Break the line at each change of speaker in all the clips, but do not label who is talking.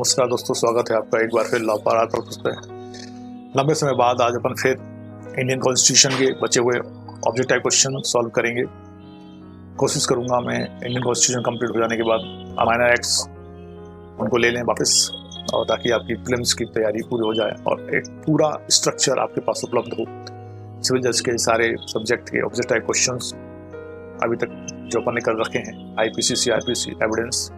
नमस्कार दोस्तों, स्वागत है आपका एक बार फिर लॉ पर आर पर्पस पे। लंबे समय बाद आज अपन फिर इंडियन कॉन्स्टिट्यूशन के बचे हुए ऑब्जेक्ट टाइप क्वेश्चन सॉल्व करेंगे। कोशिश करूंगा मैं इंडियन कॉन्स्टिट्यूशन कंप्लीट हो जाने के बाद माइनर एक्ट्स उनको ले लें वापस, और ताकि आपकी प्रीलिम्स की तैयारी पूरी हो जाए और एक पूरा स्ट्रक्चर आपके पास उपलब्ध हो। सिविल जज के सारे सब्जेक्ट के ऑब्जेक्ट टाइप क्वेश्चंस अभी तक जो अपन ने कर रखे हैं, IPC, CRPC, evidence,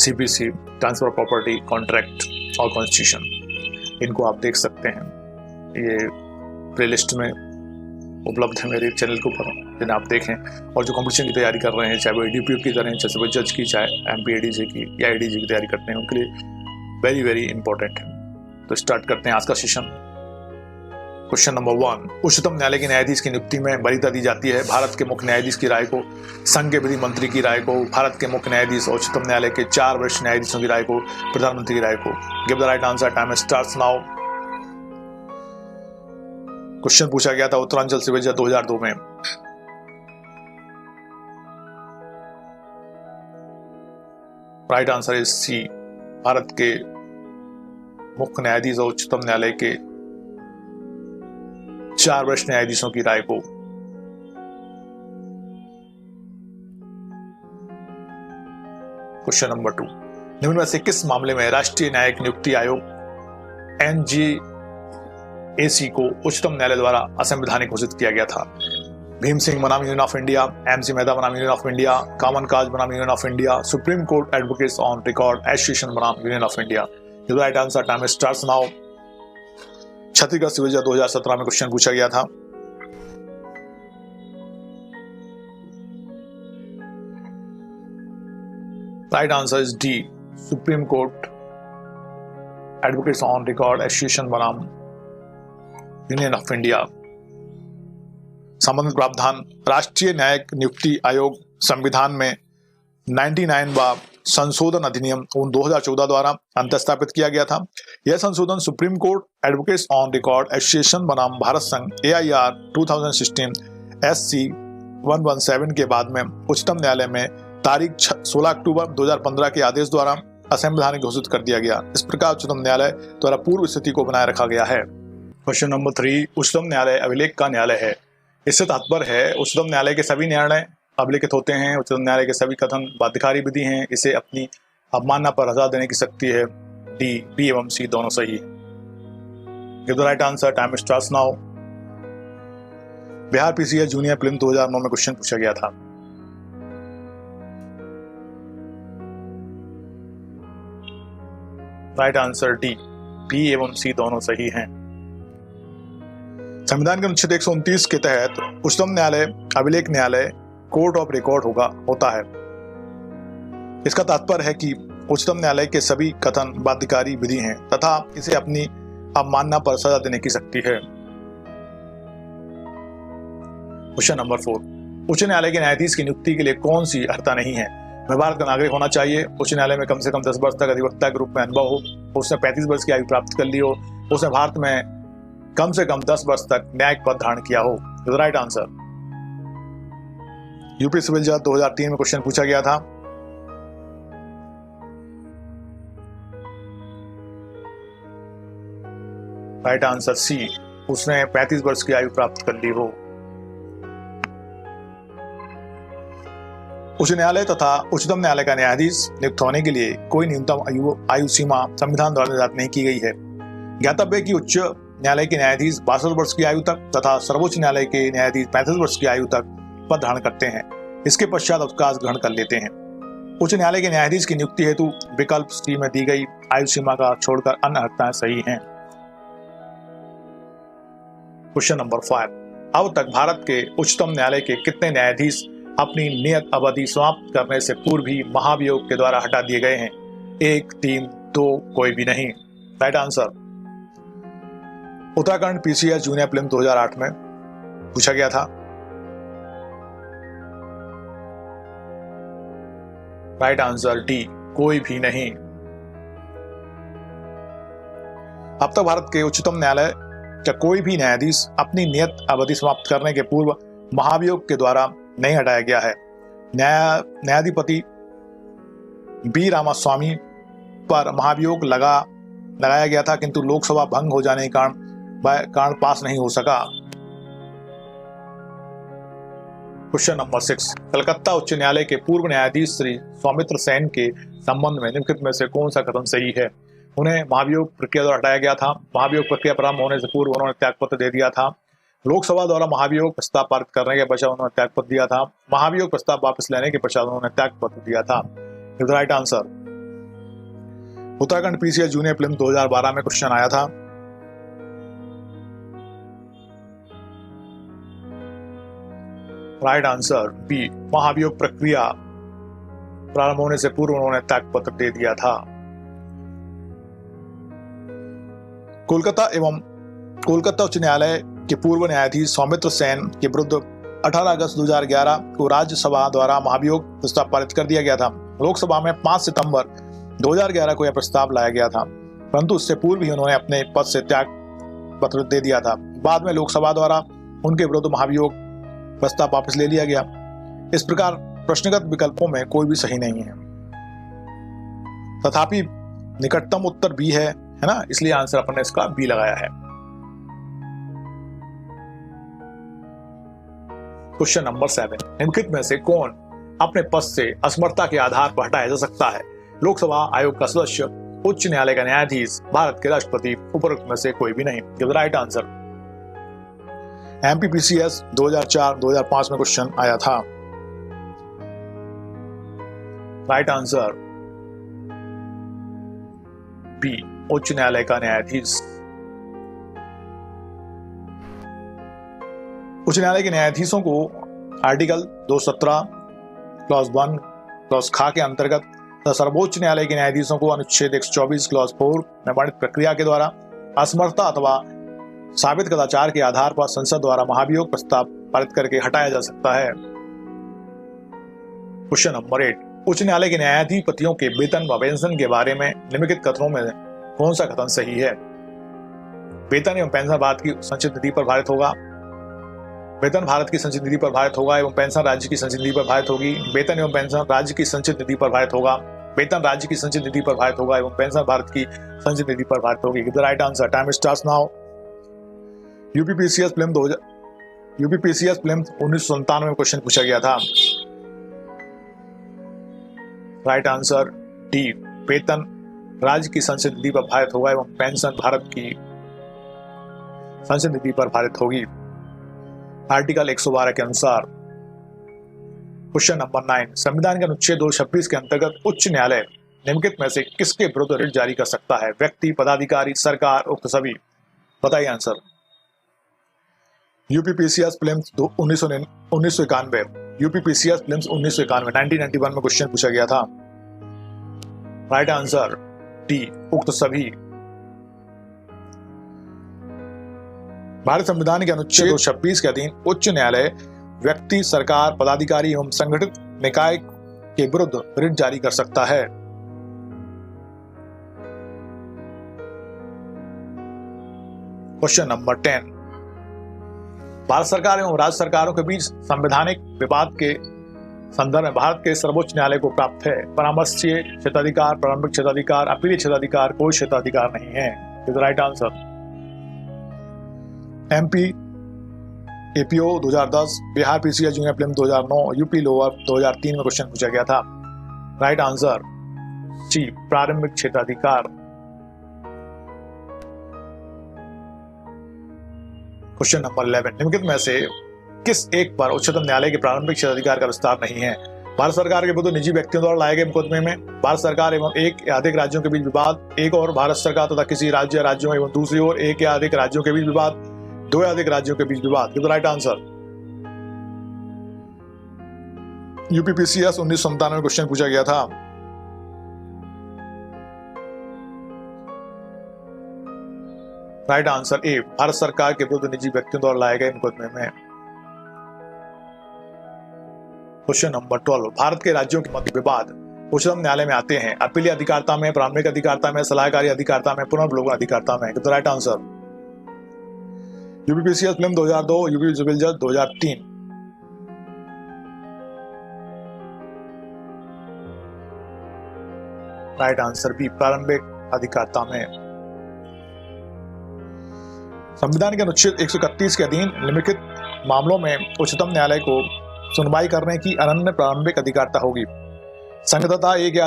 CPC, transfer of property, contract और कॉन्स्टिट्यूशन, इनको आप देख सकते हैं। ये प्लेलिस्ट में उपलब्ध है मेरे चैनल के ऊपर, जिन्हें आप देखें। और जो कंपटीशन की तैयारी कर रहे हैं, चाहे वो ADPO की करें, चाहे वो जज की, चाहे MPADJ की या IDJ की तैयारी करते हैं, उनके लिए वेरी वेरी इंपॉर्टेंट है। तो स्टार्ट करते हैं आज का सेशन। क्वेश्चन नंबर 1, उच्चतम न्यायालय के न्यायाधीश की नियुक्ति में वरीयता दी जाती है। भारत के मुख्य न्यायाधीश की राय को, संघ के विधि मंत्री की राय को, भारत के मुख्य न्यायाधीश और उच्चतम न्यायालय के 4 वरिष्ठ न्यायाधीशों की राय को, प्रधानमंत्री की राय को। Give the right answer, time starts now. Question पूछा गया था उत्तरांचल सिविल जज 2002 में। Right answer is C, Bharat के मुख्य न्यायाधीश और उच्चतम न्यायालय के 4 वरिष्ठ न्यायाधीशों की राय को। क्वेश्चन नंबर 2, निम्न में से किस मामले में राष्ट्रीय न्यायिक नियुक्ति आयोग NJAC को उच्चतम न्यायालय द्वारा असंवैधानिक घोषित किया गया था? भीम सिंह बनाम union of India, MC Mehta बनाम union of India, common cause बनाम union of India, supreme court advocates on record association बनाम union of India. The right answer, time starts now. Chhattisgarh civil जज 2017 में क्वेश्चन पूछा गया था। Right answer is D, supreme court advocates on record association बनाम union of India. संबंधित प्रावधान राष्ट्रीय न्यायिक नियुक्ति आयोग संविधान में 99वां संशोधन अधिनियम 2014 द्वारा अंतःस्थापित किया गया था। यह संशोधन supreme court advocates on record association बनाम भारत संघ AIR 2016 SC 117 के बाद में उच्चतम न्यायालय में तारीख 16 अक्टूबर 2015 के आदेश द्वारा असंवैधानिक घोषित कर दिया गया। इस प्रकार उच्चतम न्यायालय द्वारा पूर्व स्थिति को बनाए रखा गया है। क्वेश्चन नंबर 3, उच्चतम न्यायालय अभिलेख का न्यायालय है। इससे तात्पर्य है उच्चतम न्यायालय के सभी निर्णय अभिलिखित होते हैं। उच्चतम न्यायालय के सभी कथन बाध्यकारी विधि हैं। इसे अपनी अवमानना पर सजा देने की शक्ति है। D, B एवं C दोनों सही। Give the right answer, time starts now. Bihar PCS junior prelim 2009 में क्वेश्चन पूछा गया था। राइट आंसर D, B एवं C दोनों सही हैं। संविधान के अनुच्छेद 129 के तहत उच्चतम न्यायालय अभिलेख न्यायालय कोर्ट ऑफ रिकॉर्ड होता है। इसका तात्पर्य है कि उच्चतम न्यायालय के सभी कथन बाध्यकारी विधि हैं तथा इसे अपनी अवमानना पर सजा देने की शक्ति है। क्वेश्चन नंबर 4, उच्च न्यायालय के न्यायाधीश की नियुक्ति के लिए कौन सी अर्हता नहीं है? वह भारत का नागरिक होना चाहिए, उच्च न्यायालय में कम से कम 10 वर्ष तक अधिवक्ता के रूप में अनुभव हो, उसने 35 वर्ष की आयु प्राप्त कर ली हो, उसने भारत में कम से कम 10 वर्ष तक न्यायिक पद धारण किया हो। राइट आंसर, यूपी सिविल जज 2003 में क्वेश्चन पूछा गया था। राइट आंसर C, उसने 35 वर्ष की आयु प्राप्त कर ली हो। उच्च न्यायालय तथा उच्चतम न्यायालय का न्यायाधीश नियुक्त होने के लिए कोई न्यूनतम आयु सीमा संविधान द्वारा निर्धारित नहीं की गई है। ज्ञातव्य है कि उच्च न्यायालय के न्यायाधीश 62 वर्ष की आयु तक तथा सर्वोच्च न्यायालय के न्यायाधीश 35 वर्ष की आयु तक पद धारण करते हैं। इसके पश्चात अवकाश ग्रहण कर लेते हैं। उच्च न्यायालय के न्यायाधीश की नियुक्ति हेतु विकल्प C में दी गई आयु सीमा का छोड़कर अन्य अर्हताएं सही हैं। क्वेश्चन नंबर 5, अब तक भारत के उच्चतम न्यायालय के कितने न्यायाधीश अपनी नियत अवधि समाप्त करने से पूर्व ही महाभियोग के द्वारा हटा दिए गए हैं? 1, 3, 2, कोई भी नहीं। Right answer, Uttarakhand PCS junior prelim 2008 में पूछा गया था। राइट आंसर D, कोई भी नहीं। अब तक भारत के उच्चतम न्यायालय का कोई भी न्यायाधीश अपनी नियत अवधि समाप्त करने के पूर्व महाभियोग के द्वारा नहीं हटाया गया है। न्यायाधिपति B रामास्वामी पर महाभियोग लगाया गया था, किंतु लोकसभा भंग हो जाने के कारण पास नहीं हो सका। क्वेश्चन नंबर 6, कलकत्ता उच्च न्यायालय के पूर्व न्यायाधीश श्री सौमित्र सेन के संबंध में निम्नलिखित में से कौन सा कथन सही है? उन्हें महाभियोग प्रक्रिया द्वारा हटाया गया था। महाभियोग प्रक्रिया प्रारंभ होने से पूर्व उन्होंने त्यागपत्र दे दिया था। लोकसभा द्वारा महाभियोग प्रस्ताव पारित करने के पश्चात उन्होंने त्यागपत्र दिया था। महाभियोग प्रस्ताव वापस लेने के पश्चात उन्होंने त्यागपत्र दिया था। The right answer. Uttarakhand PCS junior prelims 2012 में क्वेश्चन आया था। राइट आंसर बी, महाभियोग प्रक्रिया प्रारंभ होने से पूर्व उन्होंने त्यागपत्र दे दिया था। कोलकाता उच्च न्यायालय के पूर्व न्यायाधीश सौमित्र सेन के विरुद्ध 18 अगस्त 2011 को राज्यसभा द्वारा महाभियोग प्रस्ताव पारित कर दिया गया था। लोकसभा में 5 सितंबर 2011 को यह प्रस्ताव लाया गया था, परंतु उससे पूर्व ही उन्होंने अपने पद से त्याग पत्र दे दिया था। बाद में लोकसभा द्वारा उनके विरुद्ध महाभियोग प्रस्ताव वापस ले लिया गया। इस प्रकार प्रश्नगत विकल्पों में कोई भी सही नहीं है, तथापि निकटतम उत्तर बी है ना, इसलिए आंसर अपन ने इसका बी लगाया है। क्वेश्चन नंबर 7, निम्नलिखित में से कौन अपने पद से असमर्थता के आधार पर हटाया जा सकता है? लोकसभा आयोग का सदस्य, उच्च न्यायालय का न्यायाधीश, भारत के राष्ट्रपति, उपरोक्त में से कोई भी नहीं। Give the right answer. MPPCS 2004-2005 में क्वेश्चन आया था। राइट आंसर बी, उच्च न्यायालय का न्यायाधीश। उच्च न्यायालय के न्यायाधीशों को आर्टिकल 217 क्लॉज 1 क्लॉज खा के अंतर्गत तथा सर्वोच्च न्यायालय के न्यायाधीशों को अनुच्छेद 124 क्लॉज 4 में वर्णित प्रक्रिया के द्वारा असमर्थता अथवा साबित कदाचार के आधार पर संसद द्वारा महाभियोग प्रस्ताव पारित करके हटाया जा सकता है। क्वेश्चन नंबर 8, उच्च न्यायालय के न्यायाधिपतियों के वेतन व पेंशन के बारे में निम्नलिखित कथनों में कौन सा कथन सही है? वेतन एवं पेंशन भारत की संचित निधि पर आधारित होगा। वेतन भारत की संचित निधि पर आधारित होगा एवं पेंशन राज्य की संचित निधि पर आधारित होगी। वेतन एवं पेंशन राज्य की संचित निधि पर आधारित होगा। वेतन राज्य की संचित निधि पर आधारित होगा एवं पेंशन भारत की संचित निधि पर आधारित होगी। The right answer. Time starts now. UPPCS prelims 1997 में क्वेश्चन पूछा गया था। राइट आंसर डी, वेतन राज्य की संचित निधि पर आधारित होगा एवं पेंशन भारत की संचित निधि पर आधारित होगी, आर्टिकल 112 के अनुसार। क्वेश्चन नंबर 9, संविधान के अनुच्छेद 226 के अंतर्गत उच्च न्यायालय निम्नलिखित में से किसके विरुद्ध रिट जारी कर सकता है? व्यक्ति, पदाधिकारी, सरकार, उक्त सभी। बताइए answer. UPPCS prelims 1991, UPPCS prelims 1991 में क्वेश्चन पूछा गया था। राइट आंसर डी, उक्त सभी। भारत संविधान के अनुच्छेद 226 के अधीन उच्च न्यायालय व्यक्ति, सरकार, पदाधिकारी एवं संगठित निकाय के विरुद्ध रिट जारी कर सकता है। क्वेश्चन नंबर 10, भारत सरकार एवं राज्य सरकारों के बीच संवैधानिक विवाद के संदर्भ में भारत के सर्वोच्च न्यायालय को प्राप्त है परामर्शीय क्षेत्राधिकार, प्रारंभिक क्षेत्राधिकार, अपीलीय क्षेत्राधिकार, कोई क्षेत्राधिकार नहीं है। Is right answer. MP APO 2010, Bihar PCS junior prelims 2009, UP lower 2003 में क्वेश्चन पूछा गया था। राइट आंसर सी, प्रारंभिक क्षेत्राधिकार। क्वेश्चन नंबर 11, निम्नलिखित में से किस एक पर उच्चतम न्यायालय के प्रारंभिक क्षेत्राधिकार का विस्तार नहीं है? भारत सरकार के विरुद्ध निजी व्यक्तियों द्वारा लाए गए मुकदमे में भारत सरकार एवं एक या अधिक राज्यों के बीच विवाद, एक और भारत सरकार तथा किसी राज्य या राज्यों एवं दूसरी ओर एक या अधिक राज्यों के बीच विवाद, दो या अधिक राज्यों के बीच विवाद। Give the right answer. UPPCS 1997 में क्वेश्चन पूछा गया था। राइट आंसर ए, भारत सरकार के विरुद्ध निजी व्यक्तियों द्वारा लाए गए मुकदमे में। क्वेश्चन नंबर 12, भारत के राज्यों के मध्य विवाद उच्चतम न्यायालय में आते हैं अपीलीय अधिकारिता में, प्रारंभिक अधिकारिता में, सलाहकारी अधिकारिता में, पुनर्विलोकन अधिकारिता में। Give the right answer. UPPCS prelims 2002, UP civil जज 2003। राइट आंसर बी, प्रारंभिक अधिकारता में। संविधान के अनुच्छेद 131 के अधीन निम्नलिखित मामलों में उच्चतम न्यायालय को सुनवाई करने की अनन्य प्रारंभिक अधिकारता होगी। संघ तथा एक या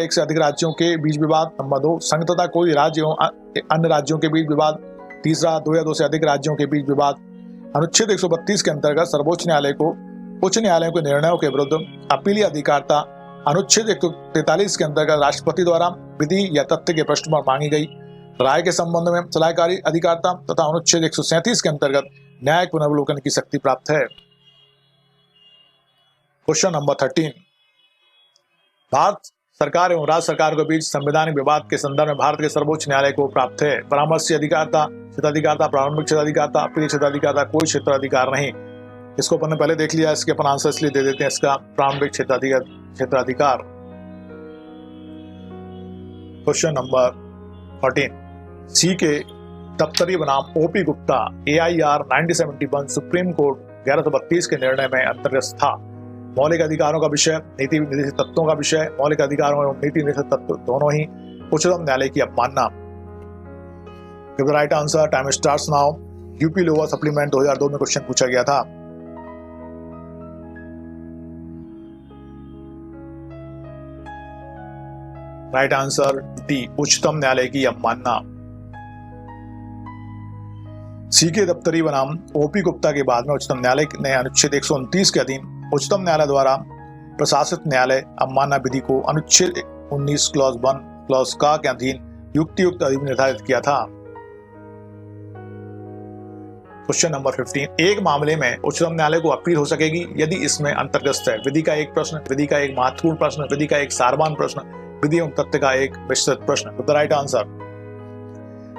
एक से अधिक राज्यों के बीच विवाद। नंबर 2, संघ तथा कोई राज्य एवं अन्य राज्यों के बीच विवाद। तीसरा, 2 या 2 से अधिक राज्यों के बीच विवाद। अनुच्छेद 132 के अंतर्गत सर्वोच्च न्यायालय को उच्च न्यायालयों के निर्णयों के विरुद्ध अपीलीय अधिकारता। अनुच्छेद 143 के अंतर्गत राष्ट्रपति द्वारा विधि या तथ्य के प्रश्न पर मांगी गई राय के संबंध में सलाहकारी अधिकारता तथा अनुच्छेद 137 के अंतर्गत न्यायिक पुनर्वलोकन की शक्ति प्राप्त है। क्वेश्चन नंबर 13, भारत सरकार एवं राज्य सरकार के बीच संवैधानिक विवाद के संदर्भ में भारत के सर्वोच्च न्यायालय को प्राप्त है परामर्श अधिकारता, क्षेत्राधिकारता, प्रारंभिक क्षेत्राधिकारता, अपील क्षेत्राधिकारता, कोई क्षेत्राधिकार नहीं। इसको अपन ने पहले देख लिया, इसके अपन आंसर इसलिए दे देते हैं इसका प्रारंभिक क्षेत्राधिकार। क्वेश्चन नंबर 14, सी के दफ्तरी बनाम OP Gupta AIR 1971 supreme court 1132 के निर्णय में अंतर्गत था। मौलिक अधिकारों का विषय, नीति निर्देशित तत्वों का विषय, मौलिक अधिकारों एवं नीति निर्देशित तत्व दोनों ही उच्चतम न्यायालय की अवमानना। Give the right answer, time starts now. UP lower supplement 2002 में क्वेश्चन पूछा गया था। राइट आंसर डी, उच्चतम न्यायालय की अवमानना। सी के दफ्तरी बनाम ओपी गुप्ता के बाद में उच्चतम न्यायालय ने अनुच्छेद 129 के अधीन उच्चतम न्यायालय द्वारा प्रशासित न्यायालय अवमानना विधि को अनुच्छेद 19 क्लॉज 1 क्लॉज का के अधीन युक्तियुक्त अधिनियम निर्धारित किया था। क्वेश्चन नंबर 15, एक मामले में उच्चतम न्यायालय को अपील हो सकेगी यदि इसमें अंतर्गत है विधि का एक प्रश्न, विधि का एक महत्वपूर्ण प्रश्न, विधि का एक सारवान प्रश्न, विधि एवं तथ्य का एक विस्तृत प्रश्न। The right answer,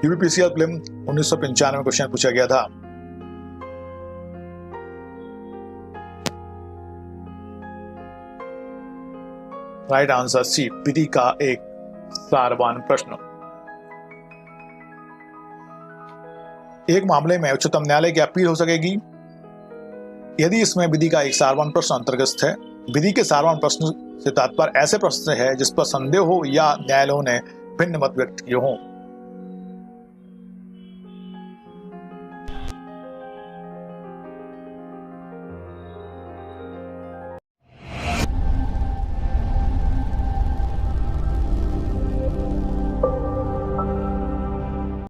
UPPCL prelim 1995 में क्वेश्चन पूछा गया था। राइट आंसर सी, विधि का एक सारवान प्रश्न। एक मामले में उच्चतम न्यायालय की अपील हो सकेगी यदि इसमें विधि का एक सारवान प्रश्न अंतर्गत है। विधि के सारवान प्रश्न से तात्पर्य ऐसे प्रश्न है जिस पर संदेह हो या न्यायालयों ने भिन्न मत व्यक्त किए हों।